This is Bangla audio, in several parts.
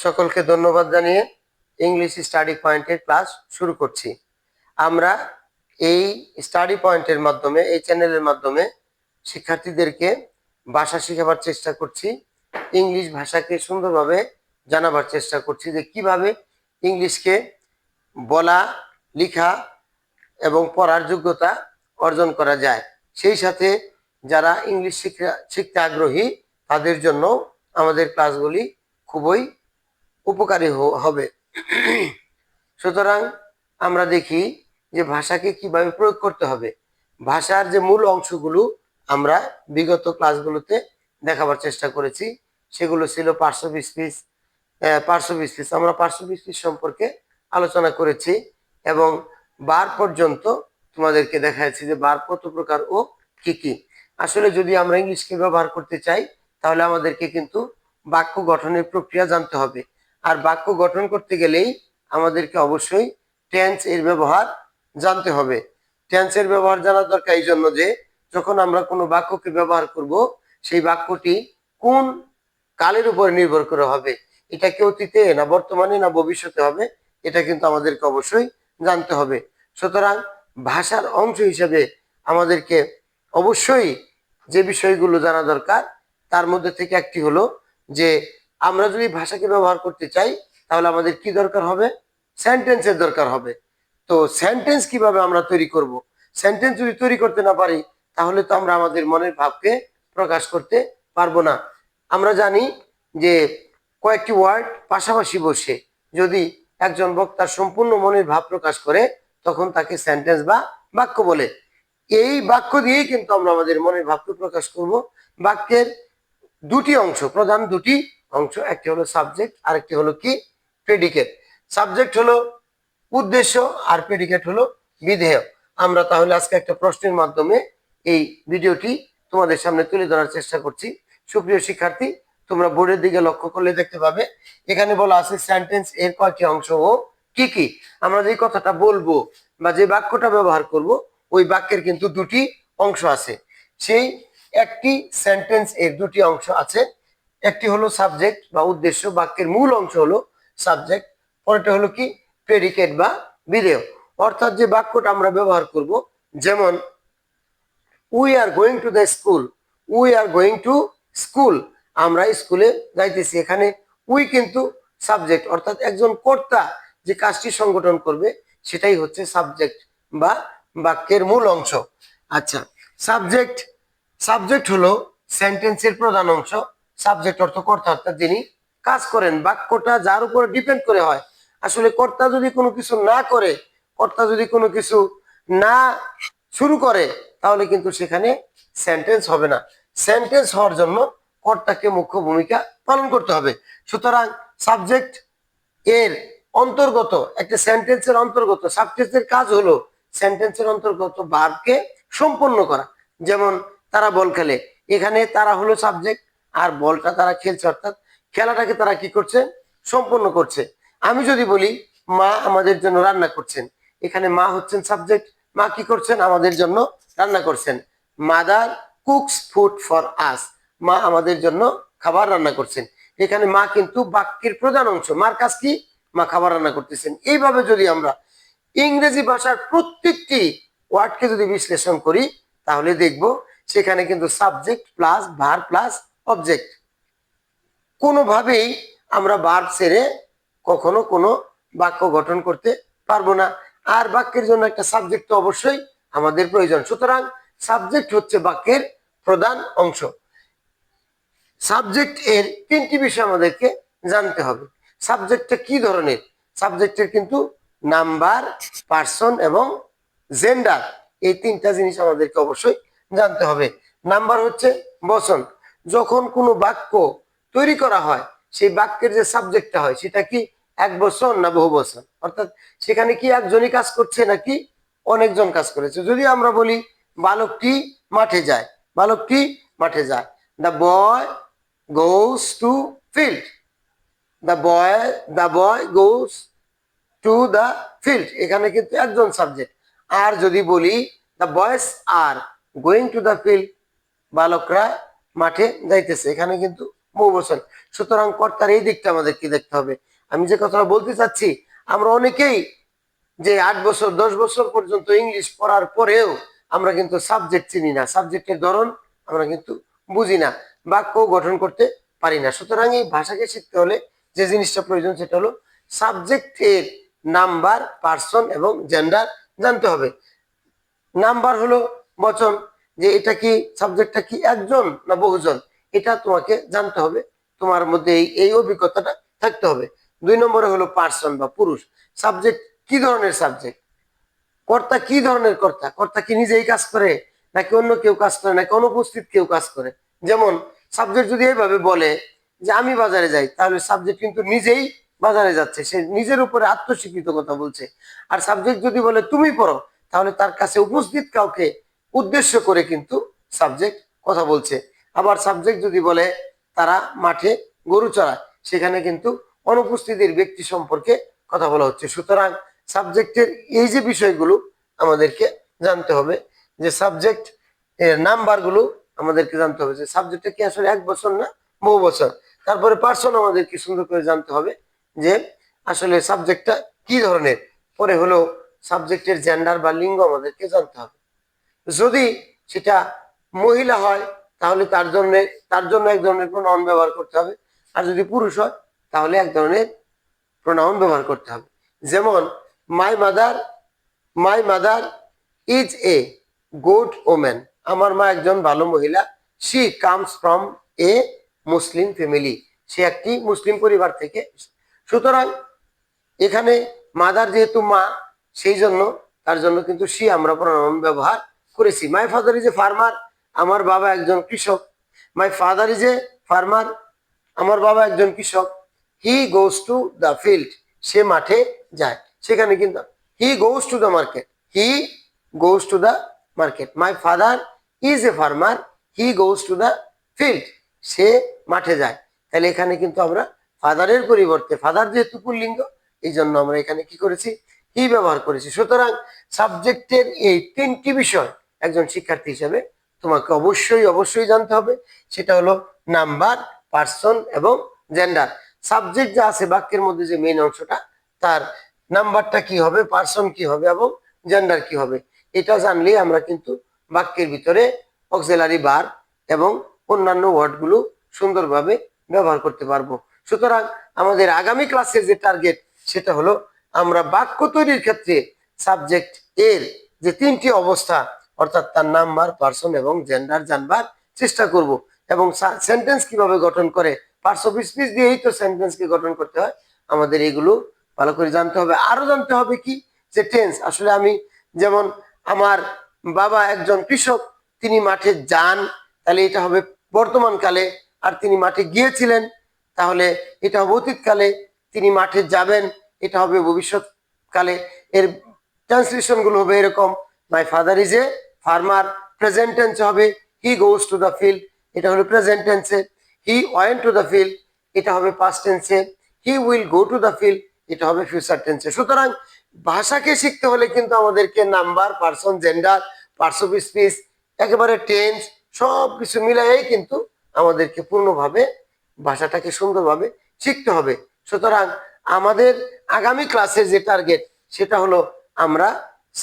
সকলকে ধন্যবাদ জানিয়ে ইংলিশ স্টাডি পয়েন্টের ক্লাস শুরু করছি। আমরা এই স্টাডি পয়েন্টের মাধ্যমে, এই চ্যানেলের মাধ্যমে শিক্ষার্থীদেরকে ভাষা শেখাবার চেষ্টা করছি। ইংলিশ ভাষাকে সুন্দরভাবে জানাবার চেষ্টা করছি যে কিভাবে ইংলিশকে বলা, লেখা এবং পড়ার যোগ্যতা অর্জন করা যায়। সেই সাথে যারা ইংলিশ শিখতে আগ্রহী তাদের জন্য আমাদের ক্লাসগুলি খুবই উপকারী হবে। সুতরাং আমরা দেখি যে ভাষাকে কিভাবে প্রয়োগ করতে হবে। ভাষার যে মূল অংশগুলো আমরা বিগত ক্লাসগুলোতে দেখাবার চেষ্টা করেছি, সেগুলো ছিল পার্শ্ব স্পিচ। আমরা পার্শ্ব স্পিচ সম্পর্কে আলোচনা করেছি এবং বার পর্যন্ত তোমাদেরকে দেখাচ্ছি যে বার কত প্রকার ও কি কি। আসলে যদি আমরা ইংলিশকে ব্যবহার করতে চাই তাহলে আমাদেরকে কিন্তু বাক্য গঠনের প্রক্রিয়া জানতে হবে। আর বাক্য গঠন করতে গেলেই আমাদেরকে অবশ্যই টেন্স এর ব্যবহার জানতে হবে। টেন্স এর ব্যবহার জানা দরকার এই জন্য যে যখন আমরা কোনো বাক্যকে ব্যবহার করব, সেই বাক্যটি কোন কালের উপর নির্ভর করে হবে, এটা কি অতীতে না বর্তমানে না ভবিষ্যতে হবে, এটা কিন্তু আমাদেরকে অবশ্যই জানতে হবে। সুতরাং ভাষার অংশ হিসেবে আমাদেরকে অবশ্যই যে বিষয়গুলো জানা দরকার তার মধ্যে থেকে একটি হলো যে আমরা যদি ভাষাকে ব্যবহার করতে চাই তাহলে আমাদের কি দরকার হবে? সেন্টেন্সের দরকার হবে। তো সেন্টেন্স কিভাবে আমরা তৈরি করব? সেন্টেন্স যদি তৈরি করতে না পারি তাহলে তো আমরা আমাদের মনের ভাবকে প্রকাশ করতে পারবো না। আমরা জানি যে কয়েকটি ওয়ার্ড পাশাপাশি বসে যদি একজন বক্তার সম্পূর্ণ মনের ভাব প্রকাশ করে তখন তাকে সেন্টেন্স বা বাক্য বলে। এই বাক্য দিয়েই কিন্তু আমরা আমাদের মনের ভাবকে প্রকাশ করব। বাক্যের দুটি অংশ, প্রধান দুটি অংশ, একটি হলো সাবজেক্ট আর একটি হলো কি প্রেডিকেট। সাবজেক্ট হলো উদ্দেশ্য আর প্রেডিকেট হলো বিধেয়। আমরা তাহলে আজকে একটা প্রশ্নের মাধ্যমে এই ভিডিওটি তোমাদের সামনে তুলে ধরার চেষ্টা করছি। সুপ্রিয় শিক্ষার্থী, তোমরা বোর্ডের দিকে লক্ষ্য করলে দেখতে পাবে এখানে বলা আছে সেন্টেন্স এর কয়টি অংশ ও কি কি। আমরা যে কথাটা বলবো বা যে বাক্যটা ব্যবহার করব ওই বাক্যের কিন্তু দুটি অংশ আছে। সেই একটি সেন্টেন্স এর দুটি অংশ আছে। একটি হলো সাবজেক্ট বা উদ্দেশ্য, বাক্যের মূল অংশ হলো সাবজেক্ট, পরেরটা হলো কি প্রেডিকেট বা বিধেয়। অর্থাৎ যে বাক্যটা আমরা ব্যবহার করব, যেমন we are going to the school, we are going to school, আমরা স্কুলে যাইতেছি। এখানে উই কিন্তু সাবজেক্ট, অর্থাৎ একজন কর্তা যে কাজটি সংগঠন করবে সেটাই হচ্ছে সাবজেক্ট বা বাক্যের মূল অংশ। আচ্ছা, সাবজেক্ট সাবজেক্ট হলো সেন্টেন্সের প্রধান অংশ। সাবজেক্ট অর্থ কর্তা, অর্থাৎ যিনি কাজ করেন। বাক্যটা যার উপর ডিপেন্ড করে হয়। আসলে কর্তা যদি কোনো কিছু না করে, কর্তা যদি কোনো কিছু না শুরু করে তাহলে কিন্তু সেখানে সেন্টেন্স হবে না। সেন্টেন্স হওয়ার জন্য কর্তাকে মুখ্য ভূমিকা পালন করতে হবে। সুতরাং সাবজেক্ট এর অন্তর্গত, একটা সেন্টেন্সের অন্তর্গত সাবজেক্টের কাজ হলো সেন্টেন্সের অন্তর্গত ভার্বকে সম্পন্ন করা। যেমন তারা বল খেলে, এখানে তারা হলো সাবজেক্ট আর বলটা তারা খেলছে, অর্থাৎ খেলাটাকে তারা কি করছে? সম্পন্ন করছে। আমি যদি বলি মা আমাদের জন্য রান্না করছেন, এখানে মা হচ্ছেন সাবজেক্ট, মা কি করছেন? আমাদের জন্য রান্না করছেন। Mother cooks food for us, মা আমাদের জন্য খাবার রান্না করছেন। এখানে মা কিন্তু বাক্যের প্রধান অংশ। মার কাজ কি? মা খাবার রান্না করতেছেন। এইভাবে যদি আমরা ইংরেজি ভাষার প্রত্যেকটি ওয়ার্ডকে যদি বিশ্লেষণ করি তাহলে দেখব সেখানে কিন্তু subject plus verb plus object. কোনোভাবেই আমরা ভার্ব ছেড়ে কখনো কোনো বাক্য গঠন করতে পারবো না। আর বাক্যের জন্য একটা সাবজেক্ট তো অবশ্যই আমাদের প্রয়োজন। সুতরাং সাবজেক্ট হচ্ছে বাক্যের প্রধান অংশ। সাবজেক্ট এর তিনটি বিষয় আমাদেরকে জানতে হবে। সাবজেক্টটা কি ধরনের? সাবজেক্টের কিন্তু নাম্বার, পার্সন এবং জেন্ডার, এই তিনটা জিনিস আমাদেরকে অবশ্যই জানতে হবে। নাম্বার হচ্ছে বচন। যখন কোনো বাক্য তৈরি করা হয় সেই বাক্যের যে সাবজেক্টটা হয় সেটা কি এক বচন না বহু বচন, অর্থাৎ সেখানে কি একজনই কাজ করছে নাকি অনেকজন কাজ করেছে। যদি আমরা বলি বালকটি মাঠে যায়, বালকটি মাঠে যায়, the boy goes to field, the boy goes to the field, এখানে কিন্তু একজন সাবজেক্ট। আর যদি বলি the boys are going to the field, বালকরা মাঠে যাইতেছে, এখানে কিন্তু বহুবচন। সুতরাং কর্তার এই দিকটা আমাদেরকে দেখতে হবে। আমি যে কথাটা বলতে চাচ্ছি, আমরা অনেকেই যে 8 বছর 10 বছর পর্যন্ত ইংলিশ পড়ার পরেও আমরা কিন্তু সাবজেক্ট চিনি না, সাবজেক্টের ধরন আমরা কিন্তু বুঝি না, বাক্য গঠন করতে পারি না। সুতরাং এই ভাষাকে শিখতে হলে যে জিনিসটা প্রয়োজন সেটা হলো সাবজেক্টের নাম্বার, পার্সন এবং জেন্ডার জানতে হবে। নাম্বার হলো বচন, যে এটা কি সাবজেক্টটা কি একজন না বহুজন, এটা তোমাকে জানতে হবে, তোমার মধ্যে এই অভিজ্ঞতাটা থাকতে হবে। 2 নম্বরে হলো পার্সন বা পুরুষ, সাবজেক্ট কি ধরনের সাবজেক্ট, কর্তা কি ধরনের কর্তা, কর্তা কি নিজেই কাজ করে নাকি অন্য কেউ কাজ করে নাকি অনুপস্থিত কেউ কাজ করে। যেমন সাবজেক্ট যদি এইভাবে বলে যে আমি বাজারে যাই, তাহলে সাবজেক্ট কিন্তু নিজেই বাজারে যাচ্ছে, সে নিজের উপরে আত্মস্বীকৃত কথা বলছে। আর সাবজেক্ট যদি বলে তুমি পড়ো, তাহলে তার কাছে উপস্থিত কাউকে উদ্দেশ্য করে কিন্তু সাবজেক্ট কথা বলছে। আবার সাবজেক্ট যদি বলে তারা মাঠে গরু চড়ায়, সেখানে কিন্তু অনুপস্থিতির ব্যক্তি সম্পর্কে কথা বলা হচ্ছে। সুতরাং সাবজেক্টের এই যে বিষয়গুলো আমাদেরকে জানতে হবে, যে সাবজেক্ট এর নাম্বারগুলো আমাদেরকে জানতে হবে, যে সাবজেক্টটা কি আসলে 1 বছর না বহু বছর। তারপরে পার্সন আমাদেরকে সুন্দর করে জানতে হবে যে আসলে সাবজেক্টটা কি ধরনের। পরে হলো সাবজেক্টের জেন্ডার বা লিঙ্গ আমাদেরকে জানতে হবে। যদি সেটা মহিলা হয় তাহলে তার জন্য এক ধরনের প্রোনাউন ব্যবহার করতে হবে, আর যদি পুরুষ হয় তাহলে এক ধরনের প্রোনাউন ব্যবহার করতে হবে। যেমন my mother my mother is a good woman, আমার মা একজন ভালো মহিলা। She comes from a Muslim family, সে একটি মুসলিম পরিবার থেকে। সুতরাং এখানে মাদার যেহেতু মা, সেই জন্য তার জন্য কিন্তু শি আমরা প্রোনাউন ব্যবহার করেছি। My father is a farmer, আমার বাবা একজন কৃষক। My father is a farmer, আমার বাবা একজন কৃষক। He goes to the field, সে মাঠে যায়। সেখানে কিন্তু he goes to the market, he goes to the market. My father is a farmer, he goes to the field, সে মাঠে যায়। তাহলে এখানে কিন্তু আমরা ফাদারের পরিবর্তে, ফাদার যেহেতু পুল্লিঙ্গ, এই জন্য আমরা এখানে কি করেছি, হি ব্যবহার করেছি। সুতরাং সাবজেক্টের এই 3টি বিষয় একজন শিক্ষার্থী হিসেবে তোমাকে অবশ্যই অবশ্যই জানতে হবে। সেটা হলো নাম্বার, পার্সন এবং জেন্ডার। সাবজেক্ট যা আছে বাক্যের মধ্যে যে মেইন অংশটা, তার নাম্বারটা কি হবে, পার্সন কি হবে এবং জেন্ডার কি হবে, এটা জানলেই আমরা কিন্তু বাক্যের ভিতরে অক্সিলারি ভার্ব এবং অন্যান্য ওয়ার্ডগুলো সুন্দরভাবে ব্যবহার করতে পারবো। সুতরাং আমাদের আগামী ক্লাসের যে টার্গেট, সেটা হলো আমরা বাক্য তৈরির ক্ষেত্রে সাবজেক্ট এর যে 3টি অবস্থা, অর্থাৎ তার নাম্বার, পার্সন এবং জেন্ডার জানবার চেষ্টা করব। এবং সেন্টেন্স কিভাবে গঠন করে, পার্টস অফ স্পিচ দিয়েই তো সেন্টেন্সকে গঠন করতে হয়, আমাদের এগুলো ভালো করে জানতে হবে। আরো জানতে হবে কি, যে টেন্স। আসলে আমি যেমন আমার বাবা একজন কৃষক, তিনি মাঠে যান, তাহলে এটা হবে বর্তমান কালে। আর তিনি মাঠে গিয়েছিলেন, তাহলে এটা হবে অতীতকালে। তিনি মাঠে যাবেন, এটা হবে ভবিষ্যৎ কালে। এর ট্রান্সলেশন গুলো হবে এরকম: my father is a farmer, present tense হবে he goes to the field, এটা হলো প্রেজেন্ট টেন্সে। He went to the field, এটা হবে পাস্ট টেন্সে। He will go to the field, এটা হবে ফিউচার টেন্সে। সুতরাং ভাষাকে শিখতে হলে কিন্তু আমাদেরকে number, person, gender, parts of speech, একেবারে টেন্স, সব কিছু মিলাইয়াই কিন্তু আমাদেরকে পূর্ণভাবে ভাষাটাকে সুন্দরভাবে শিখতে হবে। সুতরাং আমাদের আগামী ক্লাসের যে টার্গেট, সেটা হলো আমরা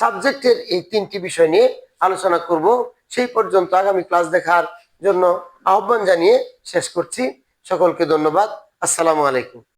সাবজেক্টের এই 3টি বিষয় নিয়ে আলোচনা করব। সেই পর্যন্ত আগামী ক্লাস দেখার জন্য আহ্বান জানিয়ে শেষ করছি। সকলকে ধন্যবাদ। আসসালামু আলাইকুম।